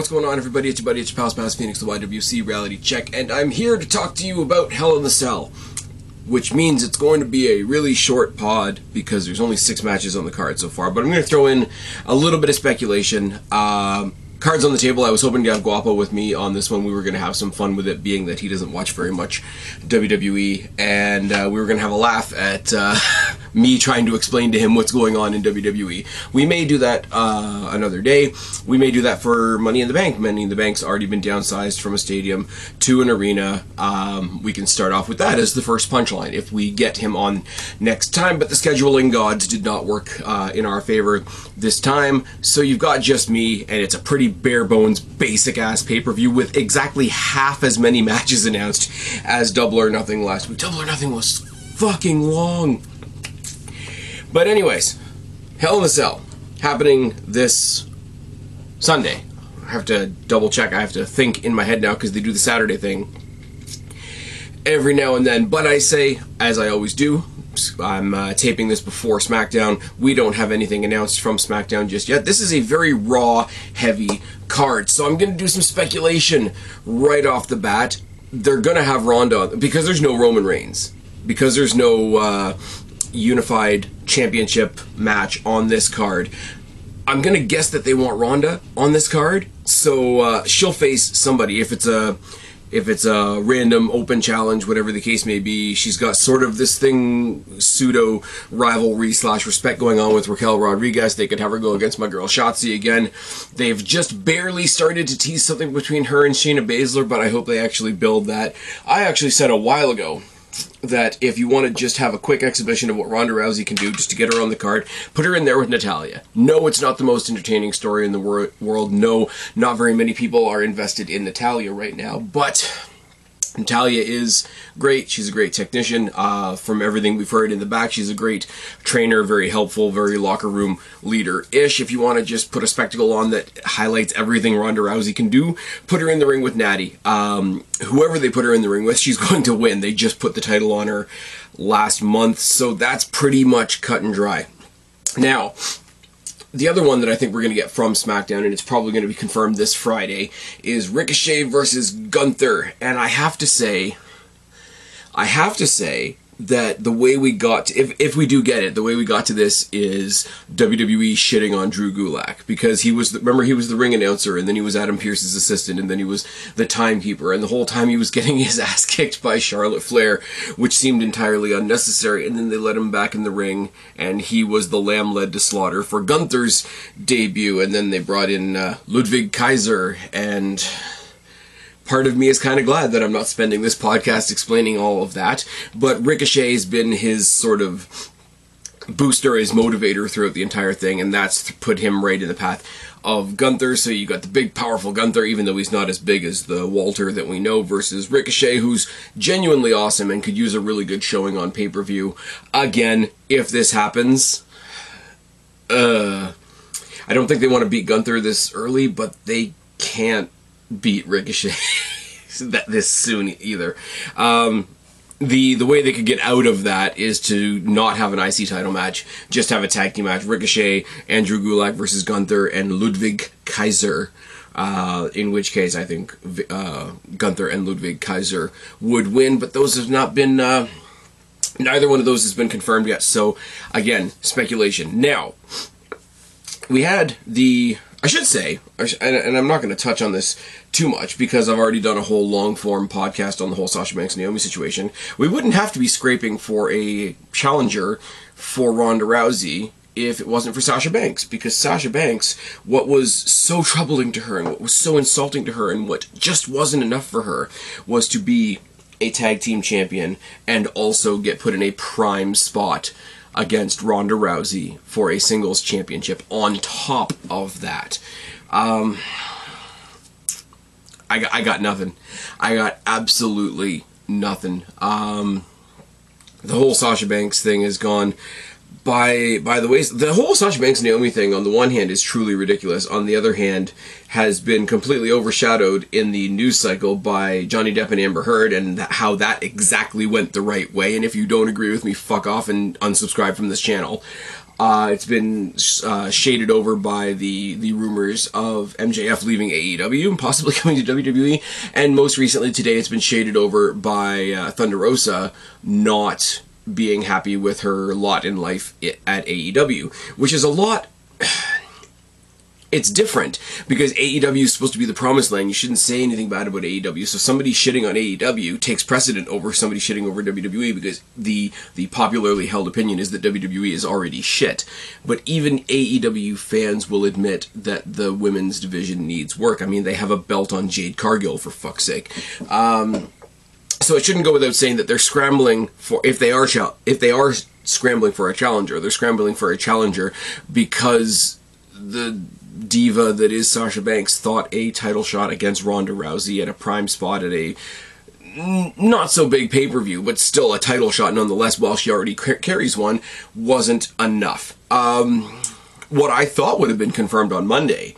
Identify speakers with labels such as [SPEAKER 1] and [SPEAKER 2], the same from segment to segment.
[SPEAKER 1] what's going on, everybody? It's your buddy, it's your pal Spaz Phoenix, the YWC Reality Check, and I'm here to talk to you about Hell in the Cell, which means it's going to be a really short pod because there's only 6 matches on the card so far, but I'm going to throw in a little bit of speculation. Cards on the table. I was hoping to have Guapo with me on this one. We were going to have some fun with it, being that he doesn't watch very much WWE, and we were going to have a laugh at me trying to explain to him what's going on in WWE. We may do that another day. We may do that for Money in the Bank. Money in the Bank's already been downsized from a stadium to an arena. We can start off with that as the first punchline if we get him on next time, but the scheduling gods did not work in our favor this time, so you've got just me, and it's a pretty bare bones, basic ass pay-per-view with exactly half as many matches announced as Double or Nothing last week. Double or Nothing was fucking long. But anyways, Hell in the Cell happening this Sunday. I have to double check. I have to think in my head now because they do the Saturday thing every now and then. But I say, as I always do, I'm taping this before SmackDown. We don't have anything announced from SmackDown just yet. This is a very Raw heavy card, so I'm going to do some speculation right off the bat. They're going to have Ronda, because there's no Roman Reigns, because there's no unified championship match on this card. I'm going to guess that they want Ronda on this card, so she'll face somebody. If it's a random open challenge, whatever the case may be, she's got sort of this thing, pseudo rivalry / respect going on with Raquel Rodriguez. They could have her go against my girl Shotzi again. They've just barely started to tease something between her and Shayna Baszler, but I hope they actually build that. I actually said a while ago that if you want to just have a quick exhibition of what Ronda Rousey can do just to get her on the card, put her in there with Natalya. No, it's not the most entertaining story in the world. No, not very many people are invested in Natalya right now, but Natalya is great. She's a great technician. From everything we've heard in the back, she's a great trainer, very helpful, very locker room leader-ish. If you want to just put a spectacle on that highlights everything Ronda Rousey can do, put her in the ring with Natty. Whoever they put her in the ring with, she's going to win. They just put the title on her last month, so that's pretty much cut and dry. Now, the other one that I think we're going to get from SmackDown, and it's probably going to be confirmed this Friday, is Ricochet versus Gunther. And I have to say that the way we got to, if we do get it, the way we got to this is WWE shitting on Drew Gulak, because he was remember, he was the ring announcer, and then he was Adam Pearce's assistant, and then he was the timekeeper, and the whole time he was getting his ass kicked by Charlotte Flair, which seemed entirely unnecessary. And then they let him back in the ring, and he was the lamb led to slaughter for Gunther's debut. And then they brought in Ludwig Kaiser, and part of me is kind of glad that I'm not spending this podcast explaining all of that, but Ricochet's been his sort of booster, his motivator throughout the entire thing, and that's put him right in the path of Gunther. So you got the big, powerful Gunther, even though he's not as big as the Walter that we know, versus Ricochet, who's genuinely awesome and could use a really good showing on pay-per-view. Again, if this happens, I don't think they want to beat Gunther this early, but they can't beat Ricochet this soon either. The way they could get out of that is to not have an IC title match, just have a tag team match. Ricochet, Andrew Gulak versus Gunther, and Ludwig Kaiser. In which case, I think Gunther and Ludwig Kaiser would win, but those have not been. Neither one of those has been confirmed yet. So again, speculation. Now, we had the. I should say, and I'm not going to touch on this too much because I've already done a whole long-form podcast on the whole Sasha Banks-Naomi situation. We wouldn't have to be scraping for a challenger for Ronda Rousey if it wasn't for Sasha Banks, because Sasha Banks, what was so troubling to her and what was so insulting to her and what just wasn't enough for her was to be a tag team champion and also get put in a prime spot against Ronda Rousey for a singles championship on top of that. I got nothing. I got absolutely nothing. The whole Sasha Banks thing has gone by the ways. The whole Sasha Banks Naomi thing, on the one hand, is truly ridiculous. On the other hand, has been completely overshadowed in the news cycle by Johnny Depp and Amber Heard, and how that exactly went the right way. And if you don't agree with me, fuck off and unsubscribe from this channel. It's been shaded over by the rumors of MJF leaving AEW and possibly coming to WWE, and most recently today it's been shaded over by Thunder Rosa not being happy with her lot in life at AEW, which is a lot. It's different, because AEW is supposed to be the promised land. You shouldn't say anything bad about AEW, so somebody shitting on AEW takes precedent over somebody shitting over WWE, because the popularly held opinion is that WWE is already shit. But even AEW fans will admit that the women's division needs work. I mean, they have a belt on Jade Cargill, for fuck's sake. So it shouldn't go without saying that they're scrambling for, if they are scrambling for a challenger, they're scrambling for a challenger because the diva that is Sasha Banks thought a title shot against Ronda Rousey at a prime spot at a not so big pay-per-view, but still a title shot nonetheless, while she already carries one, wasn't enough. What I thought would have been confirmed on Monday,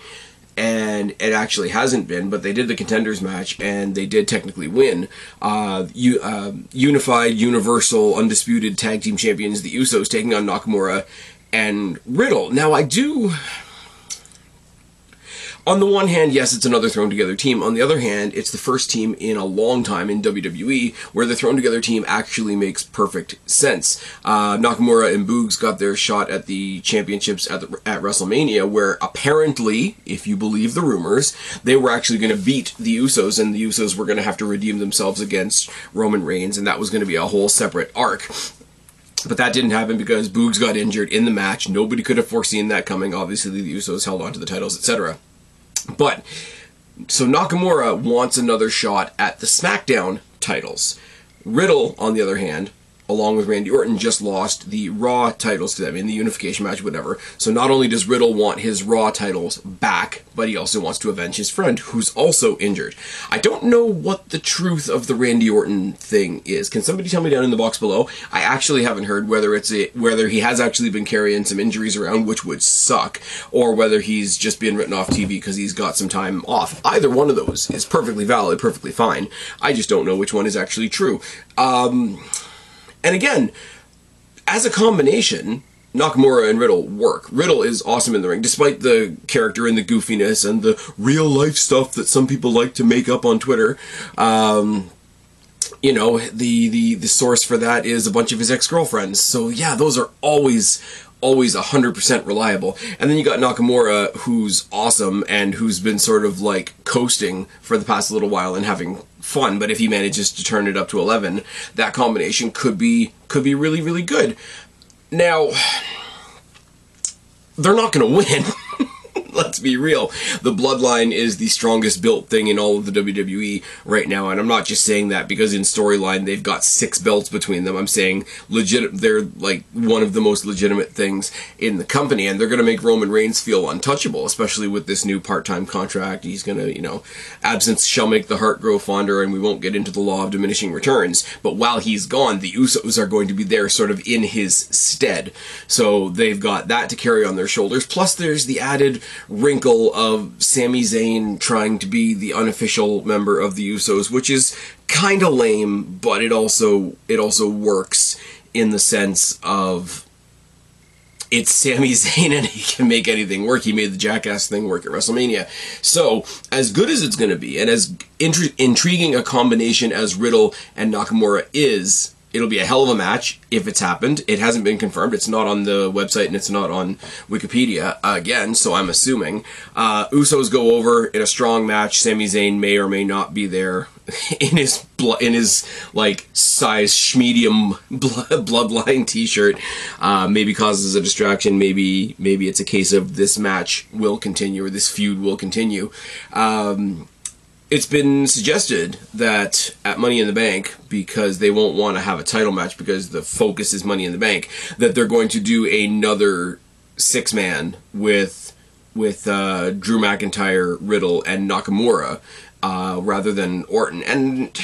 [SPEAKER 1] and it actually hasn't been, but they did the contenders match, and they did technically win. Unified, Universal, Undisputed Tag Team Champions, the Usos, taking on Nakamura and Riddle. Now, on the one hand, yes, it's another thrown-together team. On the other hand, it's the first team in a long time in WWE where the thrown-together team actually makes perfect sense. Nakamura and Boogs got their shot at the championships at WrestleMania, where apparently, if you believe the rumors, they were actually going to beat the Usos, and the Usos were going to have to redeem themselves against Roman Reigns, and that was going to be a whole separate arc. But that didn't happen because Boogs got injured in the match. Nobody could have foreseen that coming. Obviously, the Usos held on to the titles, etc. But, so Nakamura wants another shot at the SmackDown titles. Riddle, on the other hand, along with Randy Orton, just lost the Raw titles to them in the unification match, whatever. So not only does Riddle want his Raw titles back, but he also wants to avenge his friend, who's also injured. I don't know what the truth of the Randy Orton thing is. Can somebody tell me down in the box below? I actually haven't heard whether he has actually been carrying some injuries around, which would suck, or whether he's just been written off TV because he's got some time off. Either one of those is perfectly valid, perfectly fine. I just don't know which one is actually true. And again, as a combination, Nakamura and Riddle work. Riddle is awesome in the ring, despite the character and the goofiness and the real-life stuff that some people like to make up on Twitter. You know, the source for that is a bunch of his ex-girlfriends. So yeah, those are always 100% reliable. And then you got Nakamura, who's awesome and who's been sort of like coasting for the past little while and having fun, but if he manages to turn it up to 11, that combination could be really, really good. Now, they're not going to win. Let's be real. The Bloodline is the strongest built thing in all of the WWE right now, and I'm not just saying that because in storyline they've got 6 belts between them. I'm saying they're like one of the most legitimate things in the company, and they're going to make Roman Reigns feel untouchable, especially with this new part-time contract. He's going to, you know, absence shall make the heart grow fonder, and we won't get into the law of diminishing returns. But while he's gone, the Usos are going to be there sort of in his stead. So they've got that to carry on their shoulders. Plus there's the added wrinkle of Sami Zayn trying to be the unofficial member of the Usos, which is kind of lame, but it also works in the sense of it's Sami Zayn and he can make anything work. He made the Jackass thing work at WrestleMania. So, as good as it's going to be, and as intriguing a combination as Riddle and Nakamura is, it'll be a hell of a match if it's happened. It hasn't been confirmed. It's not on the website and it's not on Wikipedia again, so I'm assuming. Usos go over in a strong match. Sami Zayn may or may not be there in his like size medium bloodline t-shirt. Maybe causes a distraction. Maybe it's a case of this match will continue or this feud will continue. It's been suggested that at Money in the Bank, because they won't want to have a title match because the focus is Money in the Bank, that they're going to do another 6-man with Drew McIntyre, Riddle, and Nakamura rather than Orton. And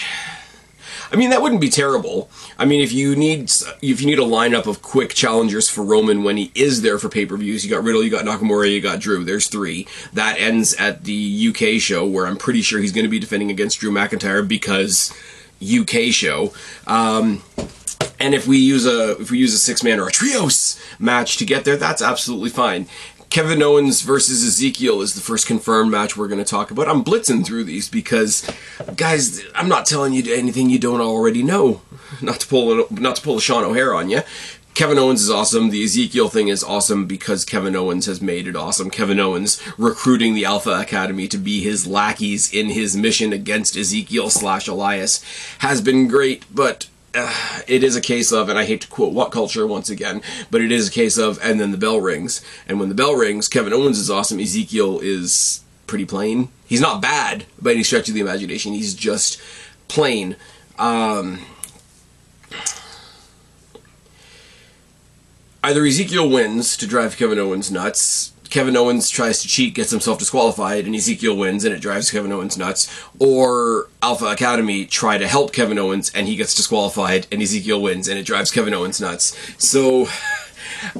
[SPEAKER 1] I mean, that wouldn't be terrible. I mean, if you need a lineup of quick challengers for Roman when he is there for pay-per-views, you got Riddle, you got Nakamura, you got Drew. There's 3. That ends at the UK show, where I'm pretty sure he's going to be defending against Drew McIntyre because UK show. And if we use a 6-man or a trios match to get there, that's absolutely fine. Kevin Owens versus Ezekiel is the first confirmed match we're going to talk about. I'm blitzing through these because, guys, I'm not telling you anything you don't already know. Not to pull a Sean O'Hare on you. Kevin Owens is awesome. The Ezekiel thing is awesome because Kevin Owens has made it awesome. Kevin Owens recruiting the Alpha Academy to be his lackeys in his mission against Ezekiel/Elias has been great, but it is a case of, and I hate to quote What Culture once again, but it is a case of, and then the bell rings. And when the bell rings, Kevin Owens is awesome. Ezekiel is pretty plain. He's not bad by any stretch of the imagination. He's just plain. Either Ezekiel wins to drive Kevin Owens nuts, Kevin Owens tries to cheat, gets himself disqualified, and Ezekiel wins, and it drives Kevin Owens nuts. Or Alpha Academy try to help Kevin Owens, and he gets disqualified, and Ezekiel wins, and it drives Kevin Owens nuts. So,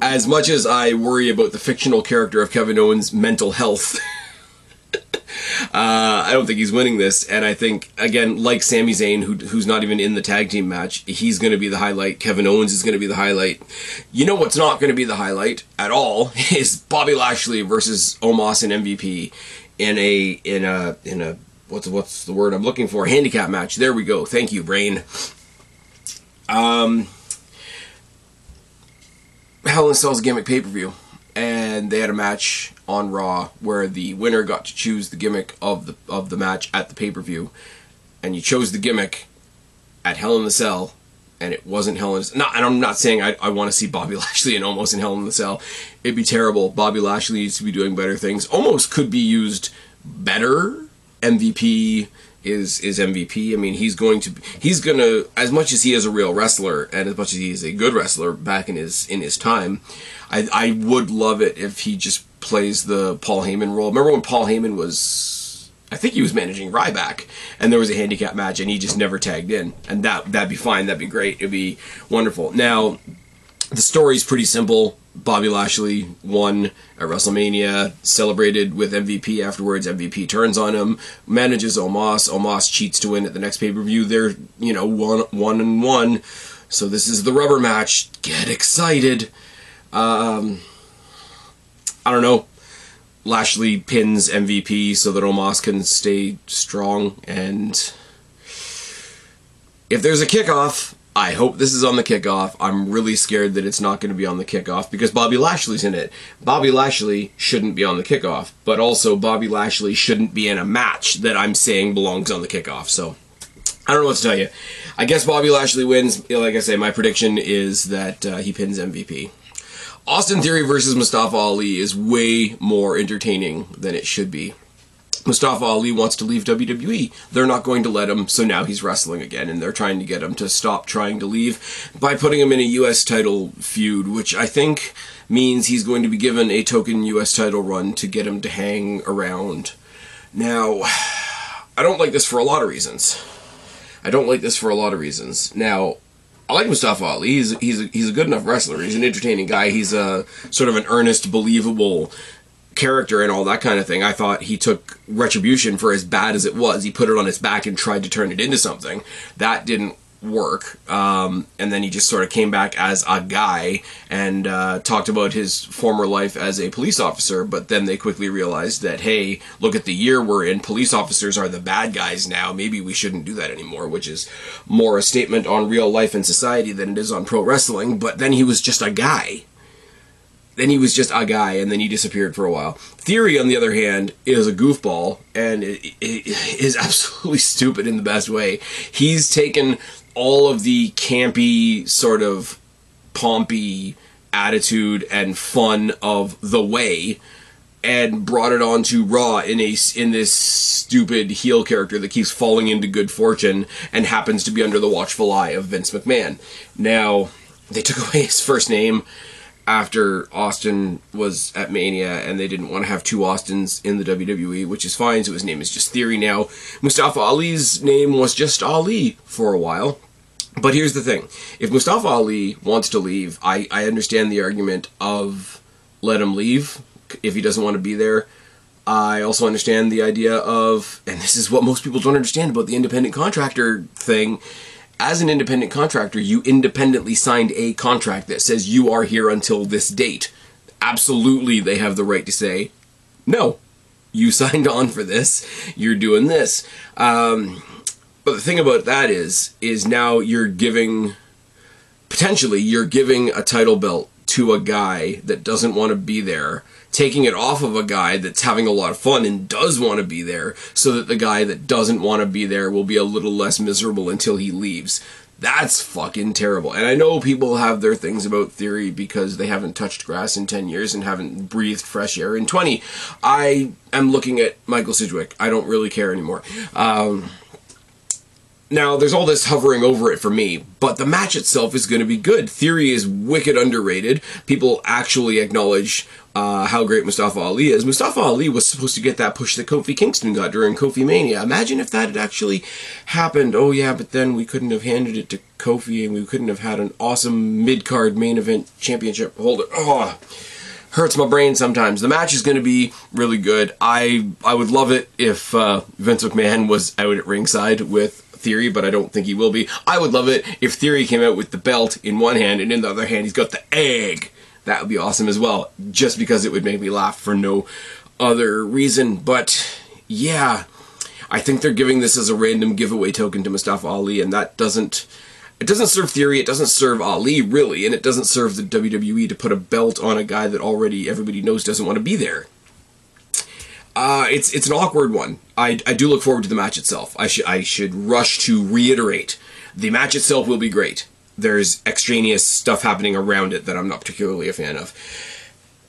[SPEAKER 1] as much as I worry about the fictional character of Kevin Owens' mental health, I don't think he's winning this, and I think, again, like Sami Zayn, who's not even in the tag team match, he's going to be the highlight. Kevin Owens is going to be the highlight. You know what's not going to be the highlight at all is Bobby Lashley versus Omos and MVP in a what's the word I'm looking for? Handicap match. There we go. Thank you, brain. Hell in a Cell's gimmick pay-per-view. And they had a match on Raw where the winner got to choose the gimmick of the match at the pay-per-view, and you chose the gimmick at Hell in the Cell, and it wasn't Hell in the Cell. And I'm not saying I want to see Bobby Lashley and Omos in Hell in the Cell. It'd be terrible. Bobby Lashley needs to be doing better things. Omos could be used better. MVP is MVP. I mean, he's gonna, as much as he is a real wrestler and as much as he is a good wrestler back in his time, I would love it if he just plays the Paul Heyman role. Remember when Paul Heyman was, I think he was managing Ryback, and there was a handicap match and he just never tagged in, and that'd be fine. That'd be great. It'd be wonderful. Now, the story's pretty simple. Bobby Lashley won at WrestleMania, celebrated with MVP afterwards. MVP turns on him, manages Omos. Omos cheats to win at the next pay-per-view. They're, 1-1. So this is the rubber match. Get excited. I don't know. Lashley pins MVP so that Omos can stay strong. And if there's a kickoff, I hope this is on the kickoff. I'm really scared that it's not going to be on the kickoff because Bobby Lashley's in it. Bobby Lashley shouldn't be on the kickoff, but also Bobby Lashley shouldn't be in a match that I'm saying belongs on the kickoff. So, I don't know what to tell you. I guess Bobby Lashley wins. Like I say, my prediction is that he pins MVP. Austin Theory versus Mustafa Ali is way more entertaining than it should be. Mustafa Ali wants to leave WWE. They're not going to let him, so now he's wrestling again, and they're trying to get him to stop trying to leave by putting him in a U.S. title feud, which I think means he's going to be given a token U.S. title run to get him to hang around. Now, I don't like this for a lot of reasons. Now, I like Mustafa Ali. He's a good enough wrestler. He's an entertaining guy. He's a sort of an earnest, believable character and all that kind of thing. I thought he took Retribution for as bad as it was. He put it on his back and tried to turn it into something. That didn't work. And then he just sort of came back as a guy and talked about his former life as a police officer, but then they quickly realized that, hey, look at the year we're in. Police officers are the bad guys now. Maybe we shouldn't do that anymore, which is more a statement on real life and society than it is on pro wrestling. But then he was just a guy. And then he disappeared for a while. Theory, on the other hand, is a goofball, and it is absolutely stupid in the best way. He's taken all of the campy, sort of pompy attitude and fun of The Way and brought it onto Raw in this stupid heel character that keeps falling into good fortune and happens to be under the watchful eye of Vince McMahon. Now, they took away his first name, after Austin was at Mania, and they didn't want to have two Austins in the WWE, which is fine, so his name is just Theory now. Mustafa Ali's name was just Ali for a while. But here's the thing. If Mustafa Ali wants to leave, I understand the argument of let him leave if he doesn't want to be there. I also understand the idea of, and this is what most people don't understand about the independent contractor thing, as an independent contractor, you independently signed a contract that says you are here until this date. Absolutely, they have the right to say, no, you signed on for this, you're doing this. But the thing about that is now potentially you're giving a title belt to a guy that doesn't want to be there, taking it off of a guy that's having a lot of fun and does want to be there, so that the guy that doesn't want to be there will be a little less miserable until he leaves. That's fucking terrible. And I know people have their things about Theory because they haven't touched grass in 10 years and haven't breathed fresh air in 20. I am looking at Michael Sidgwick. I don't really care anymore. Now, there's all this hovering over it for me, but the match itself is going to be good. Theory is wicked underrated. People actually acknowledge how great Mustafa Ali is. Mustafa Ali was supposed to get that push that Kofi Kingston got during Kofi Mania. Imagine if that had actually happened. Oh yeah, but then we couldn't have handed it to Kofi, and we couldn't have had an awesome mid-card main event championship holder. Oh, hurts my brain sometimes. The match is going to be really good. I would love it if Vince McMahon was out at ringside with Theory, but I don't think he will be. I would love it if Theory came out with the belt in one hand, and in the other hand he's got the egg. That would be awesome as well, just because it would make me laugh for no other reason. But yeah, I think they're giving this as a random giveaway token to Mustafa Ali, and that doesn't serve Theory, it doesn't serve Ali really, and it doesn't serve the WWE to put a belt on a guy that already everybody knows doesn't want to be there. It's an awkward one. I do look forward to the match itself. I should rush to reiterate. The match itself will be great. There's extraneous stuff happening around it that I'm not particularly a fan of.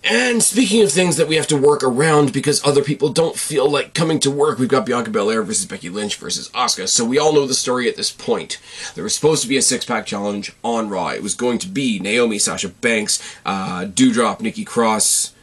[SPEAKER 1] And speaking of things that we have to work around because other people don't feel like coming to work, we've got Bianca Belair versus Becky Lynch versus Asuka. So we all know the story at this point. There was supposed to be a six-pack challenge on Raw. It was going to be Naomi, Sasha Banks, Doudrop, Nikki Cross,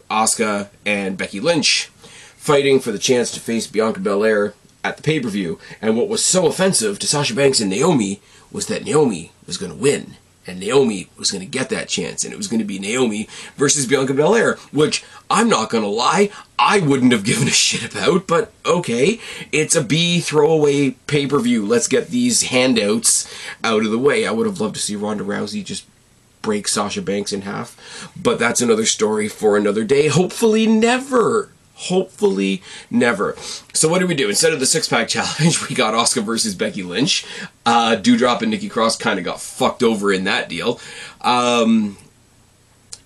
[SPEAKER 1] Asuka, and Becky Lynch fighting for the chance to face Bianca Belair at the pay-per-view. And what was so offensive to Sasha Banks and Naomi was that Naomi was going to win. And Naomi was going to get that chance. And it was going to be Naomi versus Bianca Belair, which, I'm not going to lie, I wouldn't have given a shit about. But, okay, it's a B throwaway pay-per-view. Let's get these handouts out of the way. I would have loved to see Ronda Rousey just break Sasha Banks in half. But that's another story for another day. Hopefully never. Hopefully never. So what did we do? Instead of the six-pack challenge, we got Asuka versus Becky Lynch. Doudrop and Nikki Cross kind of got fucked over in that deal. And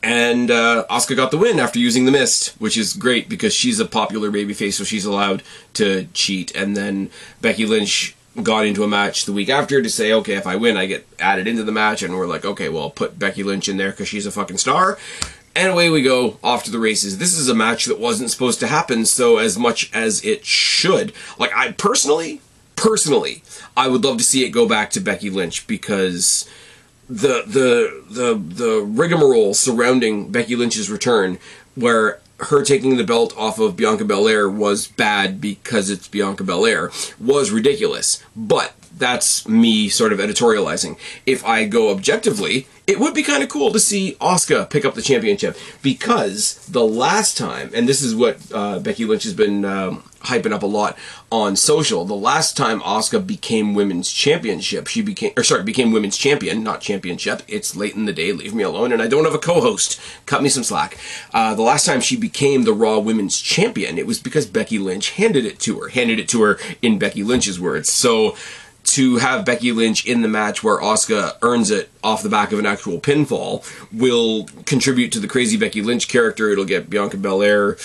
[SPEAKER 1] Asuka got the win after using the mist, which is great because she's a popular babyface, so she's allowed to cheat. And then Becky Lynch got into a match the week after to say, okay, if I win, I get added into the match. And we're like, okay, well, put Becky Lynch in there because she's a fucking star. And away we go, off to the races. This is a match that wasn't supposed to happen so as much as it should. Like, I personally, I would love to see it go back to Becky Lynch because the rigmarole surrounding Becky Lynch's return, where her taking the belt off of Bianca Belair was bad because it's Bianca Belair, was ridiculous. But that's me sort of editorializing. If I go objectively, it would be kind of cool to see Asuka pick up the championship, because the last time, and this is what Becky Lynch has been hyping up a lot on social, the last time Asuka became women's championship, became women's champion, not championship. It's late in the day, leave me alone, and I don't have a co-host. Cut me some slack. The last time she became the Raw Women's Champion, it was because Becky Lynch handed it to her in Becky Lynch's words. So to have Becky Lynch in the match where Asuka earns it off the back of an actual pinfall will contribute to the crazy Becky Lynch character. It'll get Bianca Belair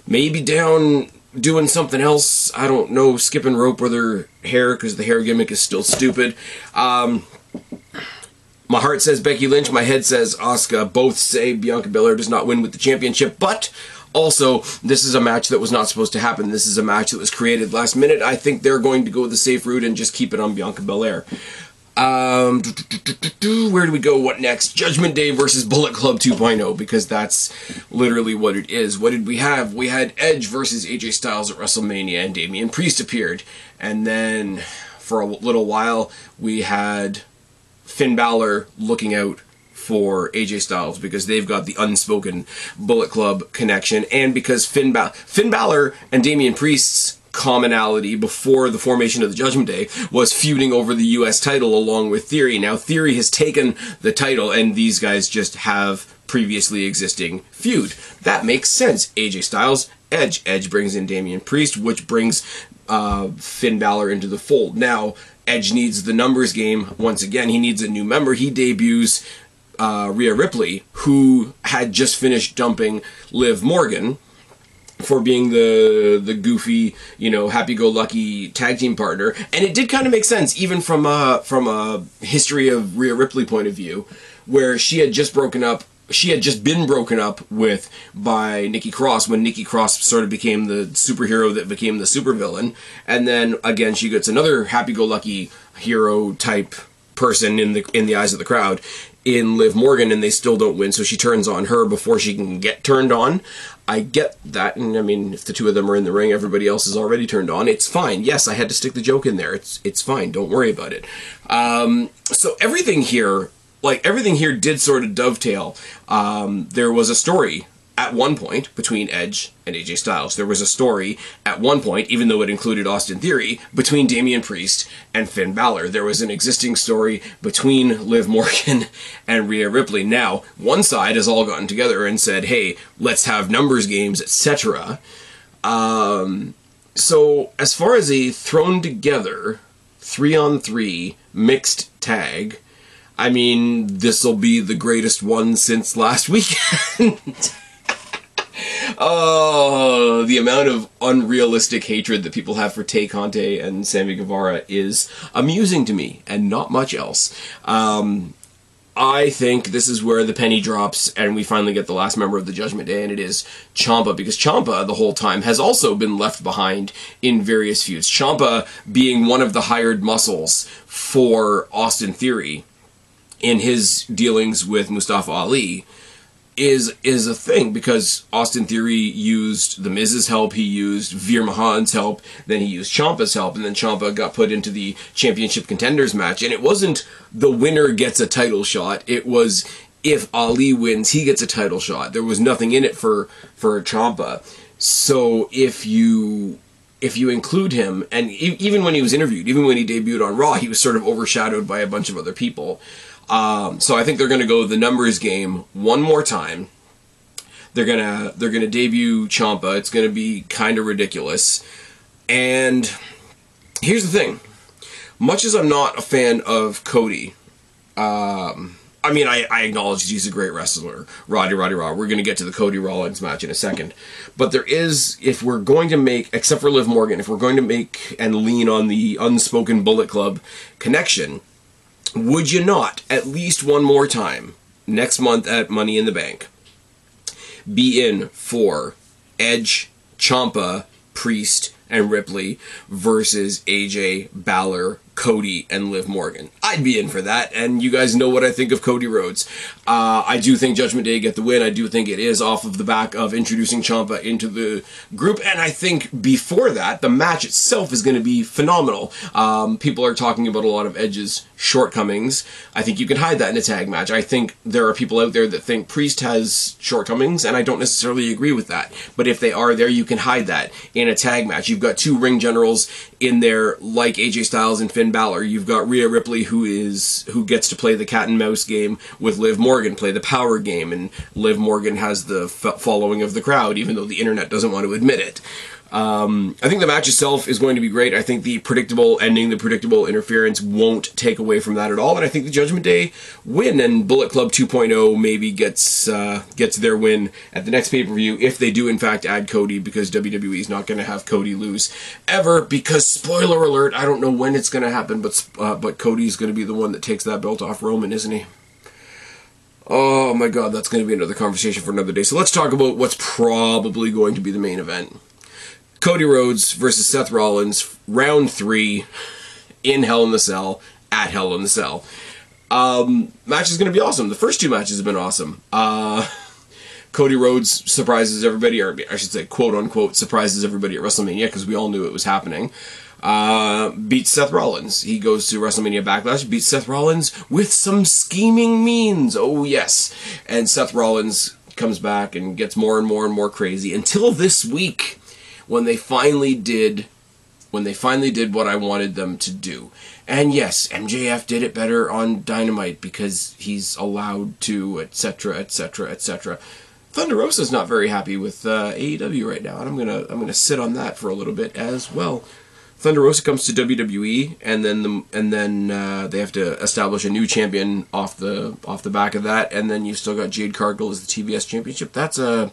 [SPEAKER 1] maybe down doing something else. I don't know, skipping rope with her hair because the hair gimmick is still stupid. My heart says Becky Lynch, my head says Asuka. Both say Bianca Belair does not win with the championship, but also, this is a match that was not supposed to happen. This is a match that was created last minute. I think they're going to go the safe route and just keep it on Bianca Belair. Where do we go? What next? Judgment Day versus Bullet Club 2.0, because that's literally what it is. What did we have? We had Edge versus AJ Styles at WrestleMania, and Damian Priest appeared. And then, for a little while, we had Finn Balor looking out for AJ Styles, because they've got the unspoken Bullet Club connection, and because Finn Balor and Damian Priest's commonality before the formation of the Judgment Day was feuding over the US title along with Theory. Now Theory has taken the title, and these guys just have previously existing feud. That makes sense. AJ Styles, Edge brings in Damian Priest, which brings Finn Balor into the fold. Now Edge needs the numbers game once again. He needs a new member. He debuts Rhea Ripley, who had just finished dumping Liv Morgan for being the goofy, happy-go-lucky tag team partner. And it did kind of make sense, even from a history of Rhea Ripley point of view, where she had just been broken up with by Nikki Cross, when Nikki Cross sort of became the superhero that became the supervillain. And then, again, she gets another happy-go-lucky hero-type person in the eyes of the crowd in Liv Morgan, and they still don't win, so she turns on her before she can get turned on. I get that, and I mean, if the two of them are in the ring, everybody else is already turned on. It's fine. Yes, I had to stick the joke in there. It's fine. Don't worry about it. So everything here did sort of dovetail. There was a story at one point between Edge and AJ Styles. There was a story at one point, even though it included Austin Theory, between Damian Priest and Finn Balor. There was an existing story between Liv Morgan and Rhea Ripley. Now, one side has all gotten together and said, hey, let's have numbers games, etc. So, as far as a thrown together 3-on-3 mixed tag, I mean, this'll be the greatest one since last weekend. Oh, the amount of unrealistic hatred that people have for Tay Conte and Sammy Guevara is amusing to me, and not much else. I think this is where the penny drops, and we finally get the last member of the Judgment Day, and it is Ciampa, because Ciampa, the whole time, has also been left behind in various feuds. Ciampa being one of the hired muscles for Austin Theory in his dealings with Mustafa Ali, is a thing, because Austin Theory used The Miz's help, he used Veer Mahan's help, then he used Ciampa's help, and then Ciampa got put into the Championship Contenders match, and it wasn't the winner gets a title shot, it was if Ali wins, he gets a title shot. There was nothing in it for Ciampa. So if you include him, and even when he was interviewed, even when he debuted on Raw, he was sort of overshadowed by a bunch of other people. So I think they're going to go the numbers game one more time. They're gonna debut Ciampa. It's going to be kind of ridiculous. And here's the thing: much as I'm not a fan of Cody, I mean, I acknowledge he's a great wrestler. Roddy Raw. We're going to get to the Cody Rollins match in a second. But there is, if we're going to make, except for Liv Morgan, if we're going to make and lean on the unspoken Bullet Club connection, would you not, at least one more time, next month at Money in the Bank, be in for Edge, Ciampa, Priest, and Ripley versus AJ, Balor, Cody, and Liv Morgan? I'd be in for that, and you guys know what I think of Cody Rhodes. I do think Judgment Day get the win. I do think it is off of the back of introducing Ciampa into the group, and I think before that, the match itself is going to be phenomenal. People are talking about a lot of Edge's shortcomings. I think you can hide that in a tag match. I think there are people out there that think Priest has shortcomings, and I don't necessarily agree with that. But if they are there, you can hide that in a tag match. You've got two ring generals in there, like AJ Styles and Finn Balor. You've got Rhea Ripley, who gets to play the cat and mouse game with Liv Morgan, play the power game, and Liv Morgan has the following of the crowd, even though the internet doesn't want to admit it. I think the match itself is going to be great. I think the predictable ending, the predictable interference won't take away from that at all, and I think the Judgment Day win, and Bullet Club 2.0 maybe gets their win at the next pay-per-view, if they do in fact add Cody, because WWE is not going to have Cody lose ever, because, spoiler alert, I don't know when it's going to happen, but Cody's going to be the one that takes that belt off Roman, isn't he? Oh my god, that's going to be another conversation for another day. So let's talk about what's probably going to be the main event. Cody Rhodes versus Seth Rollins, round 3 in Hell in the Cell at Hell in the Cell. Match is going to be awesome. The first two matches have been awesome. Cody Rhodes surprises everybody, or I should say, quote-unquote, surprises everybody at WrestleMania, because we all knew it was happening. Beats Seth Rollins. He goes to WrestleMania Backlash, beats Seth Rollins with some scheming means. Oh, yes. And Seth Rollins comes back and gets more and more and more crazy, until this week, when they finally did what I wanted them to do. And yes, MJF did it better on Dynamite because he's allowed to, etc., etc., etc. Thunder Rosa's not very happy with AEW right now, and I'm gonna sit on that for a little bit as well. Thunder Rosa comes to WWE, and then they have to establish a new champion off the back of that, and then you've still got Jade Cargill as the TBS Championship. That's a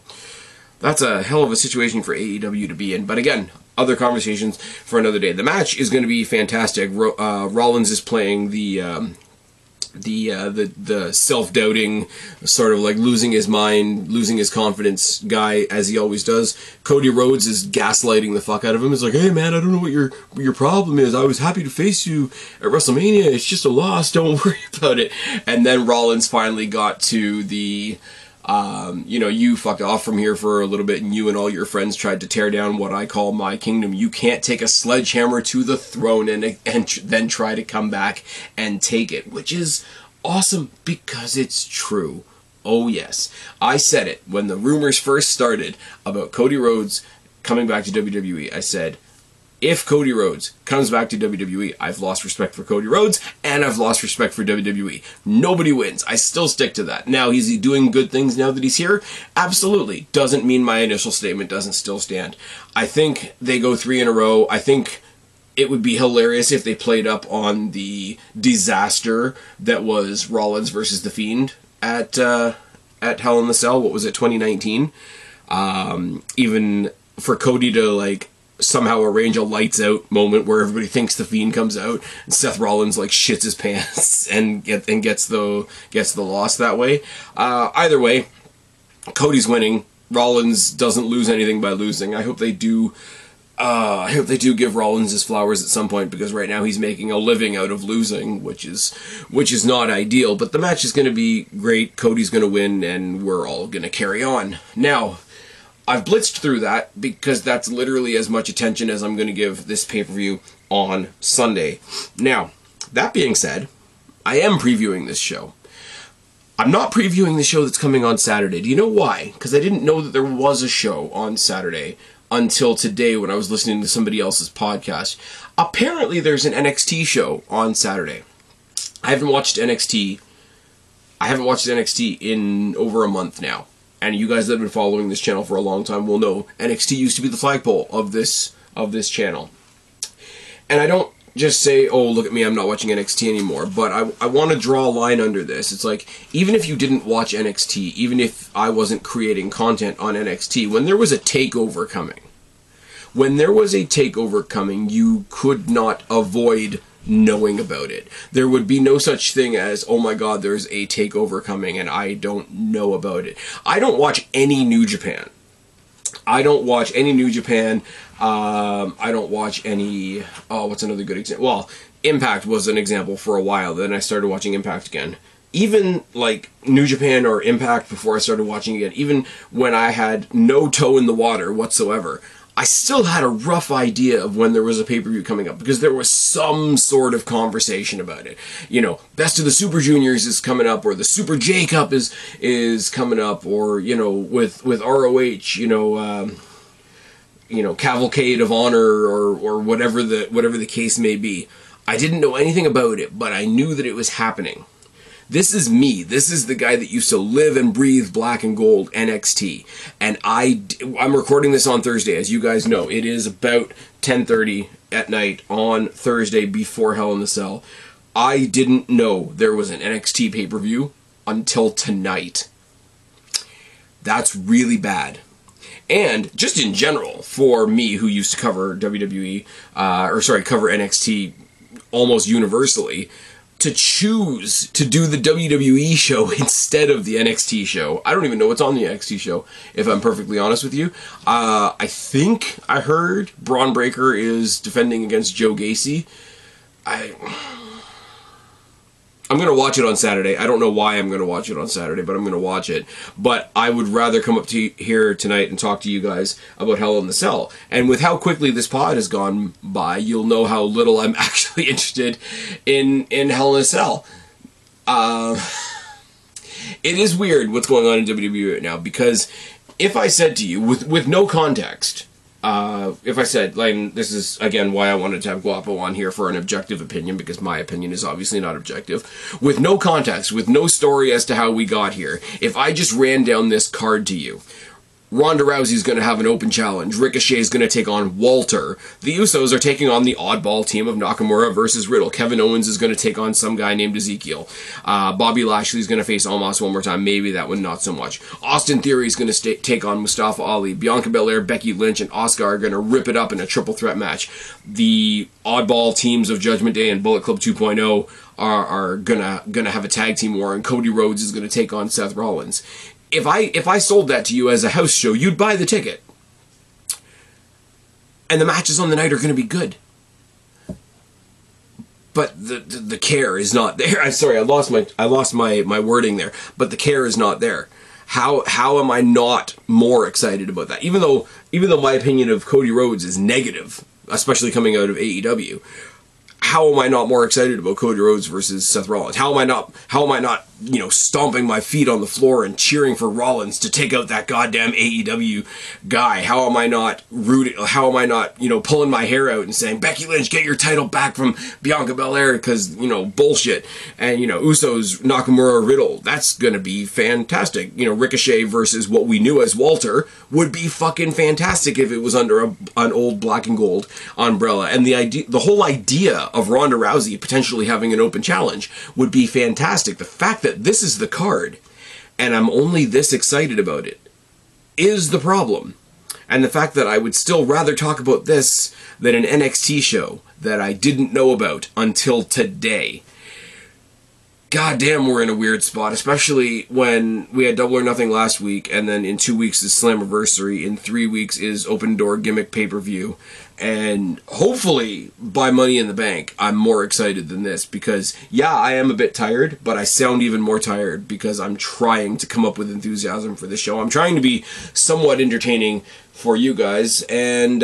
[SPEAKER 1] hell of a situation for AEW to be in. But again, other conversations for another day. The match is going to be fantastic. Rollins is playing the self-doubting, sort of like losing his mind, losing his confidence guy, as he always does. Cody Rhodes is gaslighting the fuck out of him. He's like, hey man, I don't know what your problem is. I was happy to face you at WrestleMania. It's just a loss. Don't worry about it. And then Rollins finally got to the you fucked off from here for a little bit, and you and all your friends tried to tear down what I call my kingdom. You can't take a sledgehammer to the throne and then try to come back and take it, which is awesome because it's true. Oh yes, I said it when the rumors first started about Cody Rhodes coming back to WWE. I said, if Cody Rhodes comes back to WWE, I've lost respect for Cody Rhodes, and I've lost respect for WWE. Nobody wins. I still stick to that. Now, is he doing good things now that he's here? Absolutely. Doesn't mean my initial statement doesn't still stand. I think they go 3 in a row. I think it would be hilarious if they played up on the disaster that was Rollins versus The Fiend at Hell in the Cell. What was it, 2019? Even for Cody to, somehow arrange a lights out moment where everybody thinks The Fiend comes out and Seth Rollins shits his pants and gets the loss that way. Either way, Cody's winning. Rollins doesn't lose anything by losing. I hope they do give Rollins his flowers at some point, because right now he's making a living out of losing, which is not ideal. But the match is going to be great. Cody's going to win, and we're all going to carry on. Now, I've blitzed through that because that's literally as much attention as I'm going to give this pay-per-view on Sunday. Now, that being said, I am previewing this show. I'm not previewing the show that's coming on Saturday. Do you know why? Because I didn't know that there was a show on Saturday until today when I was listening to somebody else's podcast. Apparently, there's an NXT show on Saturday. I haven't watched NXT in over a month now. And you guys that have been following this channel for a long time will know NXT used to be the flagpole of this channel. And I don't just say, oh, look at me, I'm not watching NXT anymore. But I want to draw a line under this. It's like, even if you didn't watch NXT, even if I wasn't creating content on NXT, when there was a takeover coming, you could not avoid knowing about it. There would be no such thing as, oh my god, there's a takeover coming and I don't know about it. I don't watch any New Japan. I don't watch any, what's another good example? Well, Impact was an example for a while, then I started watching Impact again. Even New Japan or Impact before I started watching again, even when I had no toe in the water whatsoever, I still had a rough idea of when there was a pay-per-view coming up, because there was some sort of conversation about it. Best of the Super Juniors is coming up, or the Super J Cup is coming up, or, with ROH, Cavalcade of Honor, or whatever the case may be. I didn't know anything about it, but I knew that it was happening. This is me. This is the guy that used to live and breathe black and gold NXT. And I'm recording this on Thursday, as you guys know. It is about 10:30 at night on Thursday before Hell in the Cell. I didn't know there was an NXT pay-per-view until tonight. That's really bad. And just in general, for me who used to cover WWE, cover NXT almost universally, to choose to do the WWE show instead of the NXT show. I don't even know what's on the NXT show, if I'm perfectly honest with you. I think I heard Braun Breaker is defending against Joe Gacy. I'm going to watch it on Saturday. I don't know why I'm going to watch it on Saturday, but I'm going to watch it. But I would rather come up to here tonight and talk to you guys about Hell in the Cell. And with how quickly this pod has gone by, you'll know how little I'm actually interested in Hell in a Cell. It is weird what's going on in WWE right now, because if I said to you, with no context, if I said, like, this is, again, why I wanted to have Guapo on here for an objective opinion, because my opinion is obviously not objective. With no context, with no story as to how we got here, if I just ran down this card to you, Ronda Rousey's going to have an open challenge. Ricochet's going to take on Walter. The Usos are taking on the oddball team of Nakamura versus Riddle. Kevin Owens is going to take on some guy named Ezekiel. Bobby Lashley's going to face Omos one more time. Maybe that one not so much. Austin Theory's going to take on Mustafa Ali. Bianca Belair, Becky Lynch, and Asuka are going to rip it up in a triple threat match. The oddball teams of Judgment Day and Bullet Club 2.0 are gonna have a tag team war, and Cody Rhodes is going to take on Seth Rollins. If I sold that to you as a house show, you'd buy the ticket. And the matches on the night are going to be good. But the care is not there. I'm sorry, I lost my wording there. But the care is not there. How am I not more excited about that? Even though my opinion of Cody Rhodes is negative, especially coming out of AEW, how am I not more excited about Cody Rhodes versus Seth Rollins? How am I not, stomping my feet on the floor and cheering for Rollins to take out that goddamn AEW guy? How am I not rooting? How am I not, pulling my hair out and saying, Becky Lynch, get your title back from Bianca Belair, because, bullshit. And, Usos, Nakamura, Riddle, that's gonna be fantastic. Ricochet versus what we knew as Walter would be fucking fantastic if it was under an old black and gold umbrella. And the whole idea of Ronda Rousey potentially having an open challenge would be fantastic. The fact that this is the card and I'm only this excited about it is the problem. And the fact that I would still rather talk about this than an NXT show that I didn't know about until today. God damn, we're in a weird spot, especially when we had Double or Nothing last week, and then in 2 weeks is Slammiversary, in 3 weeks is Open Door Gimmick pay-per-view, and hopefully, by Money in the Bank, I'm more excited than this, because, yeah, I am a bit tired, but I sound even more tired because I'm trying to come up with enthusiasm for this show. I'm trying to be somewhat entertaining for you guys, and,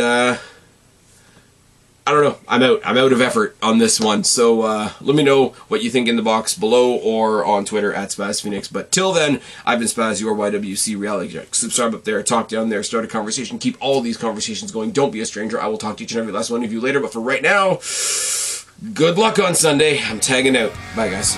[SPEAKER 1] I don't know. I'm out of effort on this one. So let me know what you think in the box below or on Twitter at SpazPhoenix. But till then, I've been Spaz, your YWC reality check. Subscribe up there, talk down there, start a conversation. Keep all these conversations going. Don't be a stranger. I will talk to each and every last one of you later. But for right now, good luck on Sunday. I'm tagging out. Bye, guys.